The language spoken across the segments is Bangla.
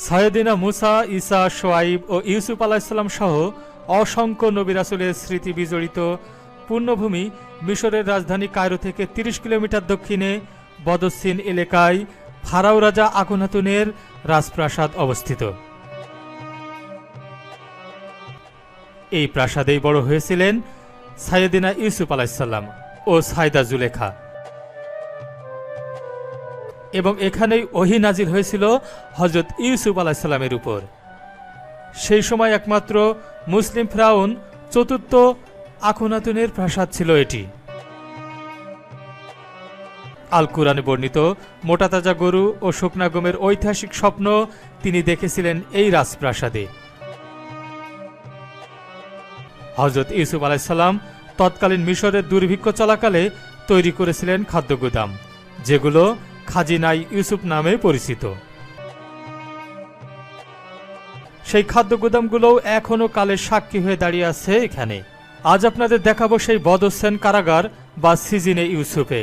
সাইয়েদিনা মুসা, ঈসা, শোয়াইব ও ইউসুফ আলাইহিসসালাম সহ অসংখ্য নবী রাসূলের স্মৃতি বিজড়িত পুণ্যভূমি মিশরের রাজধানী কায়রো থেকে ৩০ কিলোমিটার দক্ষিণে বদস্সিন এলাকায় ফারাও রাজা আখনাতুনের রাজপ্রাসাদ অবস্থিত। এই প্রাসাদেই বড় হয়েছিলেন সাইয়েদিনা ইউসুফ আলাইহিসসালাম ও সাইদা জুলেখা, এবং এখানেই ওহী নাজিল হয়েছিল হযরত ইউসুফ আলাইহিসসালামের উপর। সেই সময় একমাত্র মুসলিম ফিরআউন চতুর্থ আখনাতুনের প্রাসাদ ছিল এটি। আল কুরআনে বর্ণিত মোটাতাজা গরু ও শুকনা গমের ঐতিহাসিক স্বপ্ন তিনি দেখেছিলেন এই রাজপ্রাসাদে। হযরত ইউসুফ আলাইহিসসালাম তৎকালীন মিশরের দুর্ভিক্ষ চলাকালে তৈরি করেছিলেন খাদ্য গুদাম, যেগুলো খাজিনাই ইউসুফ নামে পরিচিত। সেই খাদ্য গুদামগুলোও এখনো কালের সাক্ষী হয়ে দাঁড়িয়ে আছে এখানে। আজ আপনাদের দেখাবো সেই বদস্সিন কারাগার বা সিজিনে ইউসুফে,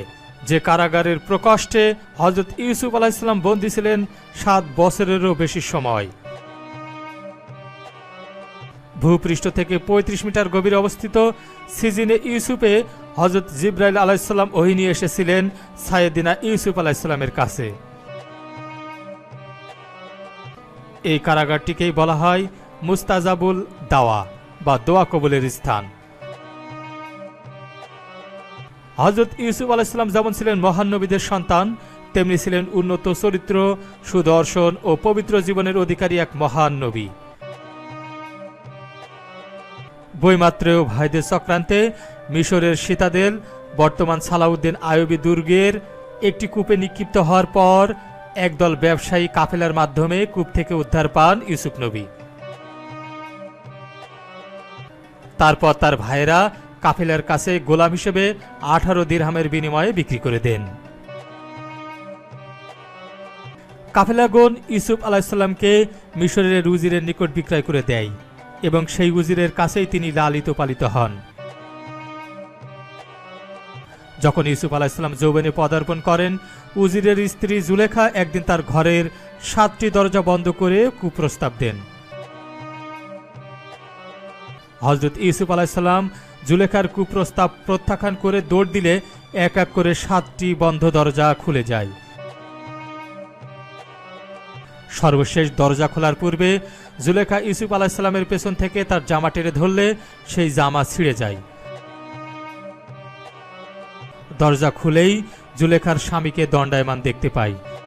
যে কারাগারের প্রকোষ্ঠে হযরত ইউসুফ আলাইহিসসালাম বন্দী ছিলেন ৭ বছরেরও বেশি সময়। ভূপৃষ্ঠ থেকে ৩৫ মিটার গভীরে অবস্থিত সিজিনে ইউসুফে হযরত জিবরাইল আলাইহিসসালাম ওহী নিয়ে এসেছিলেন সাইয়েদিনা ইউসুফ আলাইহিসসালামের কাছে। এই কারাগারটিকেই বলা হয় মুস্তাজাবুল দাওয়া বা দোয়া কবুলের স্থান। হযরত ইউসুফ আলাইহিসসালাম যেমন ছিলেন মহান নবীদের সন্তান, তেমনি ছিলেন উন্নত চরিত্র, সুদর্শন ও পবিত্র জীবনের অধিকারী এক মহান নবী। বইমাত্রেয় ভাইদের চক্রান্তে মিশরের সিতাদেল, বর্তমান সালাউদ্দিন আইয়ুবী দুর্গের একটি কূপে নিক্ষিপ্ত হওয়ার পর একদল ব্যবসায়ী কাফেলার মাধ্যমে কূপ থেকে উদ্ধার পান ইউসুফ নবী। তারপর তার ভাইয়েরা কাফেলার কাছে গোলাম হিসেবে ১৮ দিরহামের বিনিময়ে বিক্রি করে দেন। কাফেলাগণ ইউসুফ আলাইহিসসালামকে মিশরের উজিরের নিকট বিক্রয় করে দেয় এবং সেই উজিরের কাছেই তিনি লালিত পালিত হন। যখন ইউসুফ আলাইহিসসালাম যৌবনে পদার্পণ করেন, উজিরের স্ত্রী জুলেখা একদিন তার ঘরের ৭টি দরজা বন্ধ করে কুপ্রস্তাব দেন। হযরত ইউসুফ আলাইহিসসালাম জুলেখার কুপ্রস্তাব প্রত্যাখ্যান করে দৌড় দিলে এক এক করে ৭টি বন্ধ দরজা খুলে যায়। সর্বশেষ দরজা খোলার পূর্বে জুলেখা ইউসুফ আলাইহিসসালামের পেছন থেকে তার জামা টেনে ধরলে সেই জামা ছিঁড়ে যায়। দরজা খুলেই জুলেখার স্বামীকে দণ্ডায়মান দেখতে পায়।